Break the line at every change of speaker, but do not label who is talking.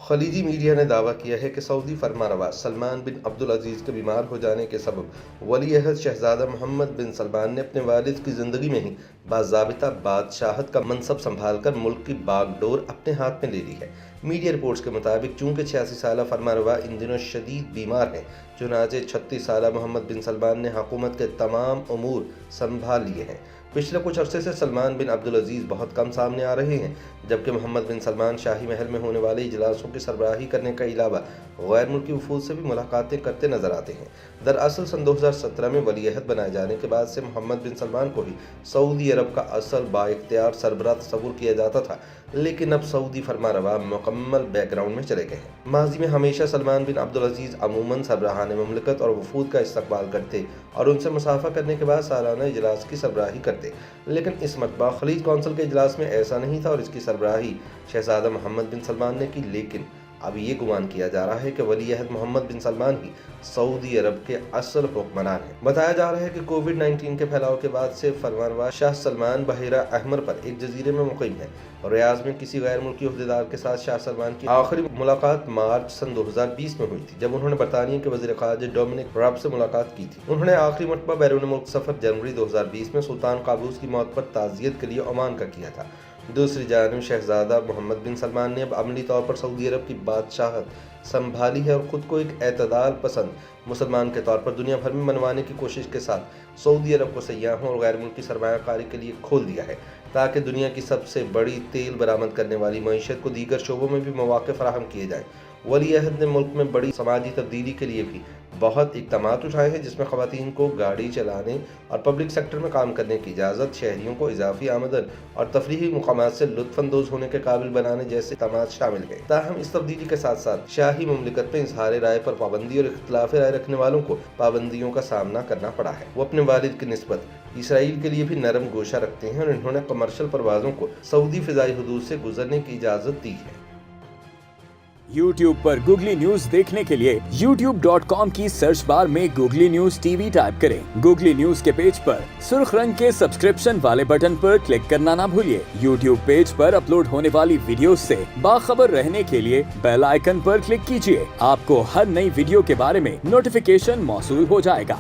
خلیجی میڈیا نے دعویٰ کیا ہے کہ سعودی فرمانروا سلمان بن عبدالعزیز کے بیمار ہو جانے کے سبب ولی عہد شہزادہ محمد بن سلمان نے اپنے والد کی زندگی میں ہی باضابطہ بادشاہت کا منصب سنبھال کر ملک کی باغ ڈور اپنے ہاتھ میں لے لی ہے۔ میڈیا رپورٹس کے مطابق چونکہ 86 سالہ فرمانروا ان دنوں شدید بیمار ہیں، چنانچہ 36 سالہ محمد بن سلمان نے حکومت کے تمام امور سنبھال لیے ہیں۔ پچھلے کچھ عرصے سے سلمان بن عبدالعزیز بہت کم سامنے آ رہے ہیں، جبکہ محمد بن سلمان شاہی محل میں ہونے والے اجلاسوں کی سربراہی کرنے کے علاوہ غیر ملکی وفود سے بھی ملاقاتیں کرتے نظر آتے ہیں۔ دراصل سن 2017 میں ولی عہد بنائے جانے کے بعد سے محمد بن سلمان کو ہی سعودی عرب کا اصل بااختیار سربراہ تصور کیا جاتا تھا، لیکن اب سعودی فرمانروا مکمل بیک گراؤنڈ میں چلے گئے ہیں۔ ماضی میں ہمیشہ سلمان بن عبدالعزیز عموماً سربراہان مملکت اور وفود کا استقبال کرتے اور ان سے مصافحہ کرنے کے بعد سالانہ اجلاس کی سربراہی کرتے، لیکن اس مرتبہ خلیج کونسل کے اجلاس میں ایسا نہیں تھا اور اس کی سربراہی شہزادہ محمد بن سلمان نے کی۔ لیکن اب یہ گمان کیا جا رہا ہے کہ ولی عہد محمد بن سلمان ہی سعودی عرب کے اصل حکمران ہیں۔ بتایا جا رہا ہے کہ کووڈ-19 کے پھیلاؤ کے بعد سے فرمانروا شاہ سلمان بحیرہ احمر پر ایک جزیرے میں مقیم ہے اور ریاض میں کسی غیر ملکی عہدیدار کے ساتھ شاہ سلمان کی آخری ملاقات مارچ سن 2020 میں ہوئی تھی، جب انہوں نے برطانیہ کے وزیر خارجہ ڈومنک راب سے ملاقات کی تھی۔ انہوں نے آخری مرتبہ بیرون ملک سفر جنوری 2020 میں سلطان قابوس کی موت پر تعزیت کے لیے عمان کا کیا تھا۔ دوسری جانب شہزادہ محمد بن سلمان نے اب عملی طور پر سعودی عرب کی بادشاہت سنبھالی ہے اور خود کو ایک اعتدال پسند مسلمان کے طور پر دنیا بھر میں منوانے کی کوشش کے ساتھ سعودی عرب کو سیاحوں اور غیر ملکی سرمایہ کاری کے لیے کھول دیا ہے، تاکہ دنیا کی سب سے بڑی تیل برآمد کرنے والی معیشت کو دیگر شعبوں میں بھی مواقع فراہم کیے جائیں۔ ولی عہد نے ملک میں بڑی سماجی تبدیلی کے لیے بھی بہت اقدامات اٹھائے ہیں، جس میں خواتین کو گاڑی چلانے اور پبلک سیکٹر میں کام کرنے کی اجازت، شہریوں کو اضافی آمدن اور تفریحی مقامات سے لطف اندوز ہونے کے قابل بنانے جیسے اقدامات شامل ہیں۔ تاہم اس تبدیلی کے ساتھ ساتھ شاہی مملکت میں اظہار رائے پر پابندی اور اختلاف رائے رکھنے والوں کو پابندیوں کا سامنا کرنا پڑا ہے۔ وہ اپنے والد کی نسبت اسرائیل کے لیے بھی نرم گوشہ رکھتے ہیں اور انہوں نے کمرشل پروازوں کو سعودی فضائی حدود سے گزرنے کی اجازت دی ہے۔
YouTube پر گوگلی نیوز دیکھنے کے لیے youtube.com کی سرچ بار میں googly news T V type کریں۔ گوگلی نیوز کے پیج پر سرخ رنگ کے سبسکرپشن والے بٹن پر کلک کرنا نہ بھولیے۔ YouTube پیج پر اپلوڈ ہونے والی ویڈیوز سے باخبر رہنے کے لیے بیل آئیکن پر کلک کیجیے۔ آپ کو ہر نئی ویڈیو کے بارے میں نوٹیفیکیشن موصول ہو جائے گا۔